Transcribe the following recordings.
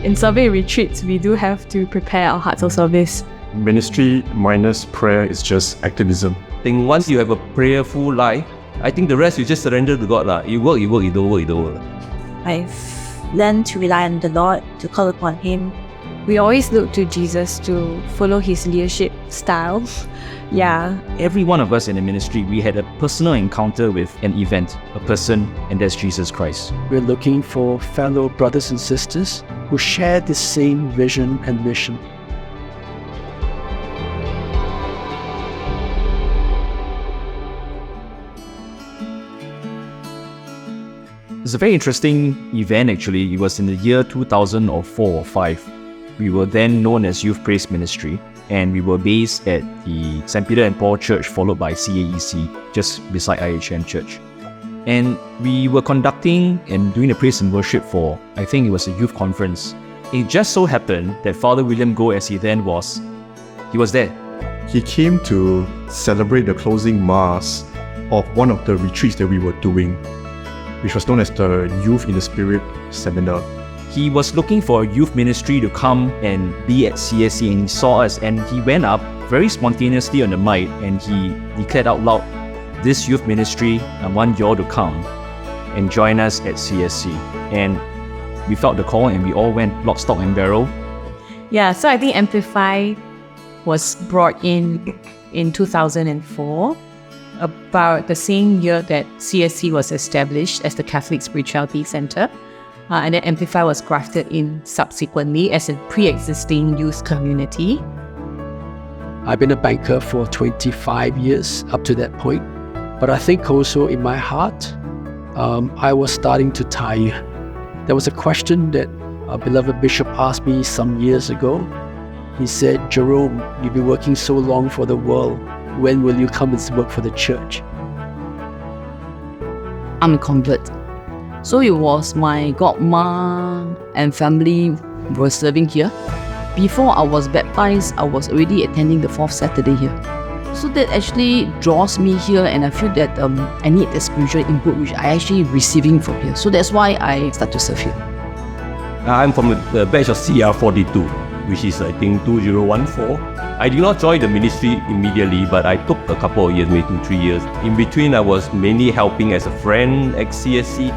In survey retreats, we do have to prepare our hearts of service. Ministry minus prayer is just activism. I think once you have a prayerful life, I think the rest you just surrender to God. You work, you don't work. I've learned to rely on the Lord, to call upon Him. We always look to Jesus to follow His leadership style. Yeah. Every one of us in the ministry, we had a personal encounter with an event, a person, and that's Jesus Christ. We're looking for fellow brothers and sisters who share the same vision and mission. It's a very interesting event actually. It was in the year 2004 or 5. We were then known as Youth Praise Ministry, and we were based at the St. Peter and Paul Church, followed by CAEC, just beside IHM Church. And we were conducting and doing the praise and worship for, I think it was a youth conference. It just so happened that Father William Goh, as he then was, he was there. He came to celebrate the closing mass of one of the retreats that we were doing, which was known as the Youth in the Spirit Seminar. He was looking for a youth ministry to come and be at CSC, and he saw us, and he went up very spontaneously on the mic and he declared out loud, "This youth ministry, I want you all to come and join us at CSC." And we felt the call and we all went lock, stock and barrel. Yeah, so I think Amplify was brought in 2004, about the same year that CSC was established as the Catholic Spirituality Center. And then Amplify was grafted in subsequently as a pre-existing youth community. I've been a banker for 25 years up to that point. But I think also in my heart, I was starting to tire. There was a question that a beloved bishop asked me some years ago. He said, "Jerome, you've been working so long for the world. When will you come and work for the church?" I'm a convert. So it was my godma and family were serving here. Before I was baptized, I was already attending the 4th Saturday here. So that actually draws me here, and I feel that I need the spiritual input which I actually receiving from here. So that's why I start to serve here. I'm from the batch of CR42, which is I think 2014. I did not join the ministry immediately, but I took a couple of years, maybe 2-3 years. In between, I was mainly helping as a friend at CSC.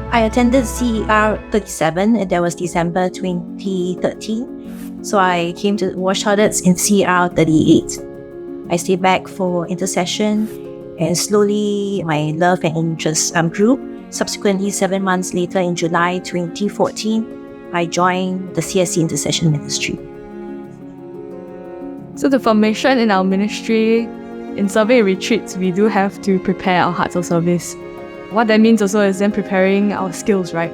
I attended CER 37, and that was December 2013. So I came to Wash Audits in CER 38. I stayed back for intercession, and slowly my love and interest grew. Subsequently, 7 months later, in July 2014, I joined the CSC Intercession Ministry. So the formation in our ministry, in survey retreats, we do have to prepare our hearts of service. What that means also is then preparing our skills, right?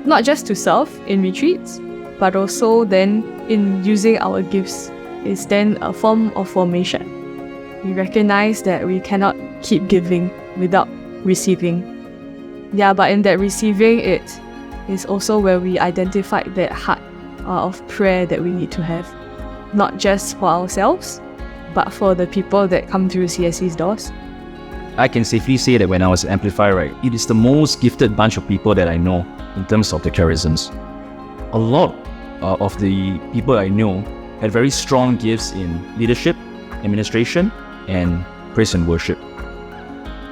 Not just to serve in retreats, but also then in using our gifts is then a form of formation. We recognize that we cannot keep giving without receiving. Yeah, but in that receiving, it is also where we identify that heart of prayer that we need to have. Not just for ourselves, but for the people that come through CSC's doors. I can safely say that when I was at Amplify, right, it is the most gifted bunch of people that I know in terms of the charisms. A lot of the people I know had very strong gifts in leadership, administration, and praise and worship.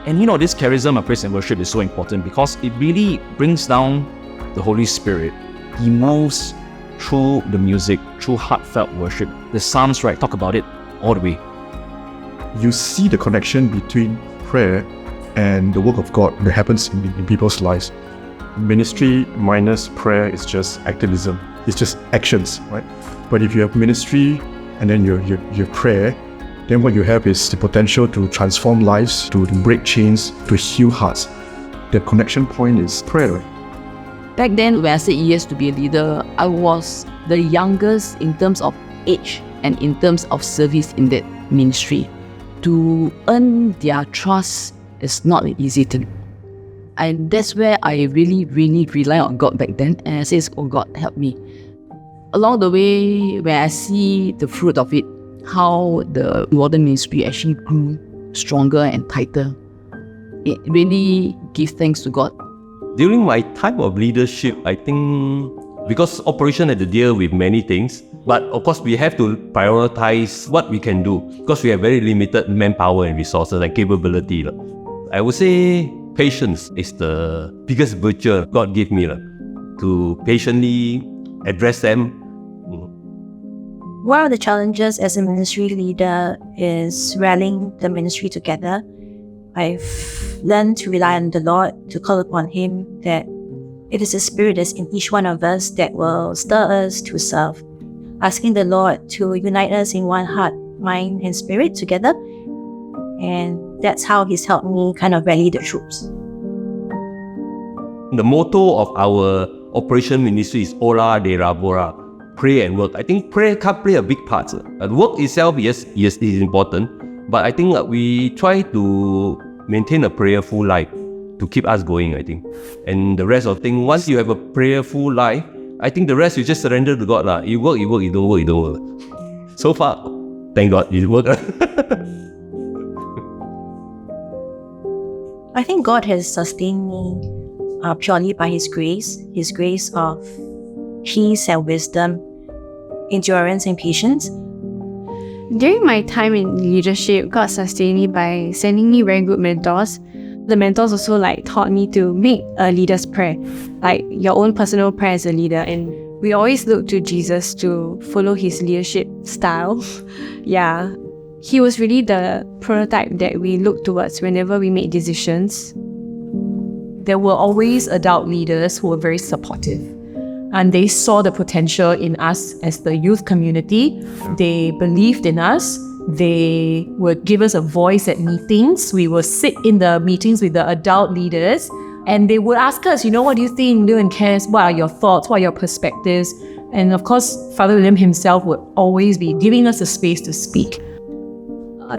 And this charism of praise and worship is so important because it really brings down the Holy Spirit. He moves through the music, through heartfelt worship. The Psalms, right, talk about it all the way. You see the connection between prayer and the work of God that happens in people's lives. Ministry minus prayer is just activism. It's just actions, right? But if you have ministry and then you have prayer, then what you have is the potential to transform lives, to break chains, to heal hearts. The connection point is prayer, right? Back then, when I said yes to be a leader, I was the youngest in terms of age and in terms of service in that ministry. To earn their trust is not an easy thing. And that's where I really, really rely on God back then. And I say, "Oh God, help me." Along the way, when I see the fruit of it, how the modern ministry actually grew stronger and tighter, it really gives thanks to God. During my time of leadership, I think Because operation had to deal with many things, but of course we have to prioritize what we can do because we have very limited manpower and resources and capability. I would say patience is the biggest virtue God gave me to patiently address them. One of the challenges as a ministry leader is rallying the ministry together. I've learned to rely on the Lord, to call upon Him, that it is the Spirit that's in each one of us that will stir us to serve. Asking the Lord to unite us in one heart, mind, and spirit together. And that's how He's helped me kind of rally the troops. The motto of our operation ministry is Ora de Rabora, pray and work. I think prayer can play a big part. The work itself, yes, is important, but I think we try to maintain a prayerful life to keep us going, I think. And the rest of things, once you have a prayerful life, I think the rest you just surrender to God. You work, you don't work, you don't work. So far, thank God, it worked. I think God has sustained me purely by His grace of peace and wisdom, endurance and patience. During my time in leadership, God sustained me by sending me very good mentors. The mentors also taught me to make a leader's prayer, your own personal prayer as a leader. And we always look to Jesus to follow His leadership style. Yeah, He was really the prototype that we look towards whenever we make decisions. There were always adult leaders who were very supportive, and they saw the potential in us as the youth community. They believed in us. They would give us a voice at meetings. We would sit in the meetings with the adult leaders, and they would ask us, what do you think? Dylan cares. What are your thoughts? What are your perspectives? And of course, Father William himself would always be giving us a space to speak.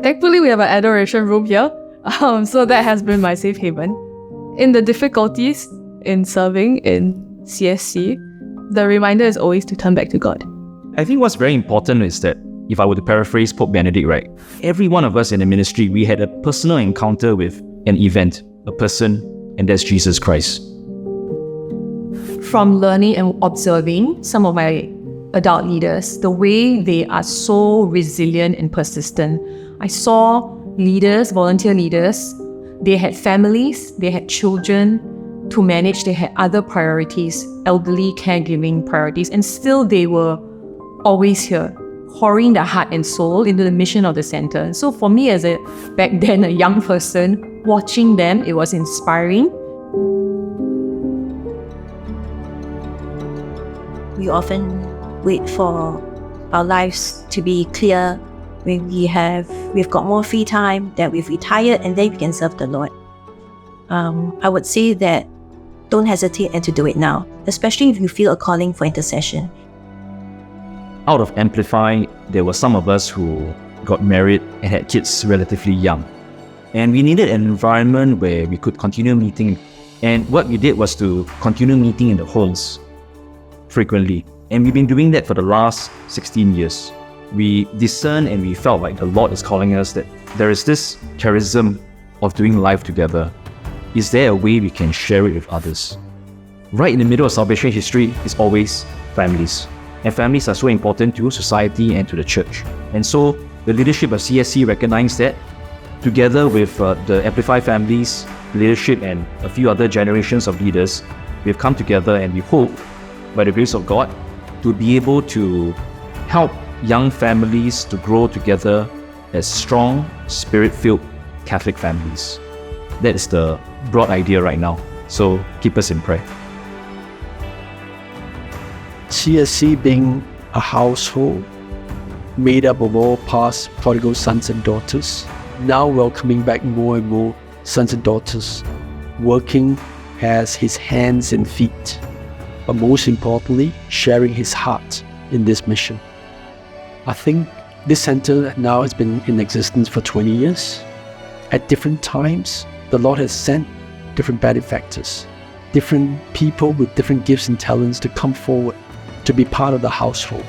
Thankfully, we have an adoration room here, so that has been my safe haven. In the difficulties in serving in CSC, the reminder is always to turn back to God. I think what's very important is that, if I were to paraphrase Pope Benedict, right, every one of us in the ministry, we had a personal encounter with an event, a person, and that's Jesus Christ. From learning and observing some of my adult leaders, the way they are so resilient and persistent. I saw leaders, volunteer leaders, they had families, they had children to manage, they had other priorities, elderly caregiving priorities, and still they were always here, pouring their heart and soul into the mission of the center. So for me as back then a young person, watching them, it was inspiring. We often wait for our lives to be clear when we've got more free time, that we've retired, and then we can serve the Lord. I would say that don't hesitate and to do it now, especially if you feel a calling for intercession. Out of Amplify, there were some of us who got married and had kids relatively young. And we needed an environment where we could continue meeting. And what we did was to continue meeting in the homes frequently. And we've been doing that for the last 16 years. We discerned and we felt like the Lord is calling us that there is this charism of doing life together. Is there a way we can share it with others? Right in the middle of salvation history is always families. And families are so important to society and to the church. And so the leadership of CSC recognized that, together with the Amplify families, leadership, and a few other generations of leaders, we've come together and we hope, by the grace of God, to be able to help young families to grow together as strong, spirit-filled Catholic families. That is the broad idea right now. So keep us in prayer. CSC being a household made up of all past prodigal sons and daughters, now welcoming back more and more sons and daughters, working as his hands and feet, but most importantly, sharing his heart in this mission. I think this center now has been in existence for 20 years. At different times, the Lord has sent different benefactors, different people with different gifts and talents to come forward to be part of the household.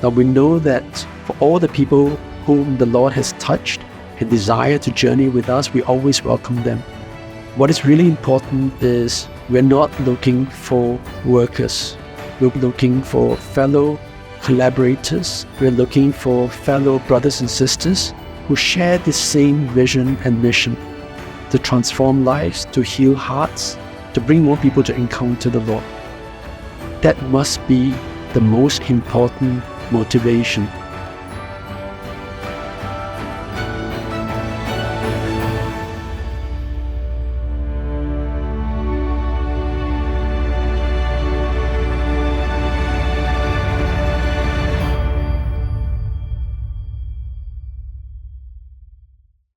Now we know that for all the people whom the Lord has touched and desire to journey with us, we always welcome them. What is really important is we're not looking for workers. We're looking for fellow collaborators. We're looking for fellow brothers and sisters who share the same vision and mission to transform lives, to heal hearts, to bring more people to encounter the Lord. That must be the most important motivation